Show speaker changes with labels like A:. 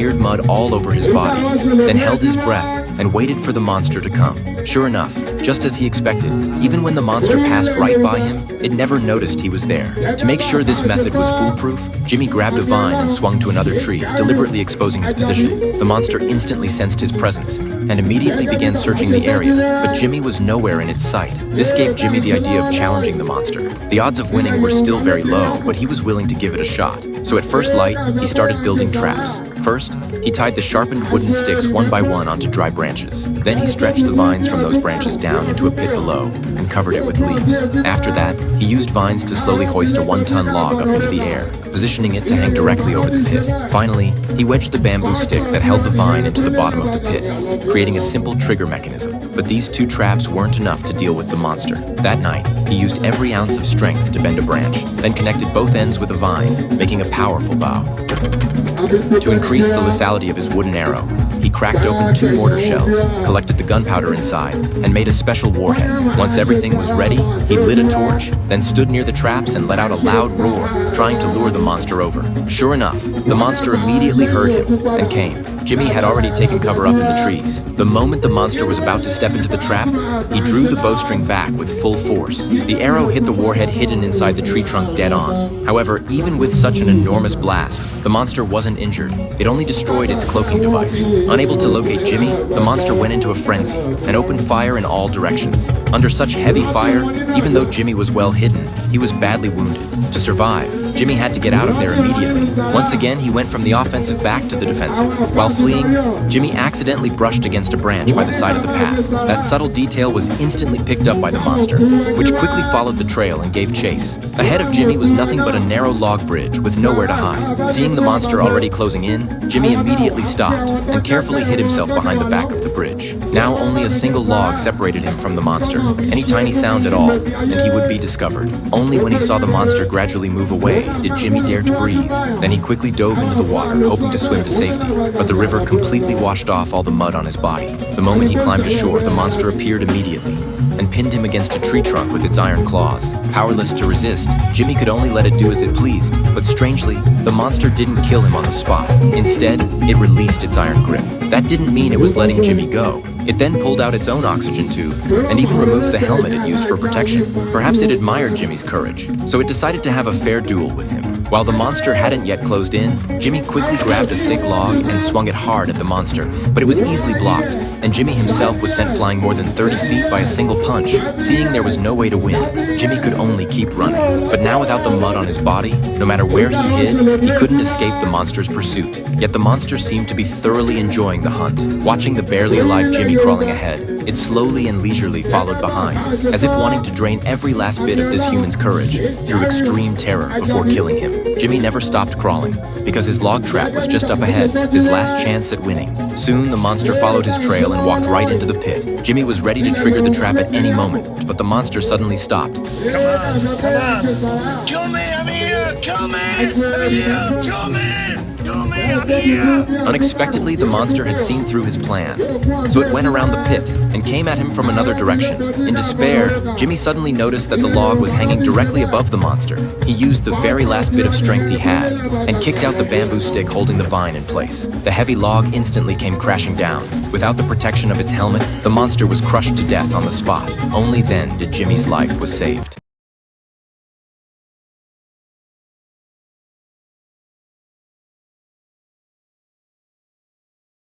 A: smeared mud all over his body, then held his breath and waited for the monster to come. Sure enough, just as he expected, even when the monster passed right by him, it never noticed he was there. To make sure this method was foolproof, Jimmy grabbed a vine and swung to another tree, deliberately exposing his position. The monster instantly sensed his presence and immediately began searching the area, but Jimmy was nowhere in its sight. This gave Jimmy the idea of challenging the monster. The odds of winning were still very low, but he was willing to give it a shot. So at first light, he started building traps. First, he tied the sharpened wooden sticks one by one onto dry branches. Then he stretched the vines from those branches down into a pit below and covered it with leaves. After that, he used vines to slowly hoist a 1-ton log up into the air, positioning it to hang directly over the pit. Finally, he wedged the bamboo stick that held the vine into the bottom of the pit, creating a simple trigger mechanism. But these 2 traps weren't enough to deal with the monster. That night, he used every ounce of strength to bend a branch, then connected both ends with a vine, making a powerful bow. To increase the lethality of his wooden arrow, he cracked open 2 mortar shells, collected the gunpowder inside, and made a special warhead. Once everything was ready, he lit a torch, then stood near the traps and let out a loud roar, trying to lure the monster over. Sure enough, the monster immediately heard him and came. Jimmy had already taken cover up in the trees. The moment the monster was about to step into the trap, he drew the bowstring back with full force. The arrow hit the warhead hidden inside the tree trunk dead on. However, even with such an enormous blast, the monster wasn't injured. It only destroyed its cloaking device. Unable to locate Jimmy, the monster went into a frenzy and opened fire in all directions. Under such heavy fire, even though Jimmy was well hidden, he was badly wounded. To survive, Jimmy had to get out of there immediately. Once again, he went from the offensive back to the defensive. While fleeing, Jimmy accidentally brushed against a branch by the side of the path. That subtle detail was instantly picked up by the monster, which quickly followed the trail and gave chase. Ahead of Jimmy was nothing but a narrow log bridge with nowhere to hide. Seeing the monster already closing in, Jimmy immediately stopped and carefully hid himself behind the back of the bridge. Now only a single log separated him from the monster. Any tiny sound at all, and he would be discovered. Only when he saw the monster gradually move away did Jimmy dare to breathe. Then he quickly dove into the water, hoping to swim to safety, but the river completely washed off all the mud on his body. The moment he climbed ashore, the monster appeared immediately and pinned him against a tree trunk with its iron claws. Powerless to resist, Jimmy could only let it do as it pleased, but strangely, the monster didn't kill him on the spot. Instead, it released its iron grip. That didn't mean it was letting Jimmy go. It then pulled out its own oxygen tube and even removed the helmet it used for protection. Perhaps it admired Jimmy's courage, so it decided to have a fair duel with him. While the monster hadn't yet closed in, Jimmy quickly grabbed a thick log and swung it hard at the monster, but it was easily blocked, and Jimmy himself was sent flying more than 30 feet by a single punch. Seeing there was no way to win, Jimmy could only keep running. But now without the mud on his body, no matter where he hid, he couldn't escape the monster's pursuit. Yet the monster seemed to be thoroughly enjoying the hunt. Watching the barely alive Jimmy crawling ahead, it slowly and leisurely followed behind, as if wanting to drain every last bit of this human's courage through extreme terror before killing him. Jimmy never stopped crawling, because his log trap was just up ahead, his last chance at winning. Soon the monster followed his trail and walked right into the pit. Jimmy was ready to trigger the trap at any moment, but the monster suddenly stopped.
B: Come on! Kill me, I'm here! Kill me! I'm here! Kill me! Kill me, I'm here!
A: Unexpectedly, the monster had seen through his plan, so it went around the pit and came at him from another direction. In despair, Jimmy suddenly noticed that the log was hanging directly above the monster. He used the very last bit of strength he had and kicked out the bamboo stick holding the vine in place. The heavy log instantly came crashing down. Without the protection of its helmet, the monster was crushed to death on the spot. Only then did Jimmy's life was saved.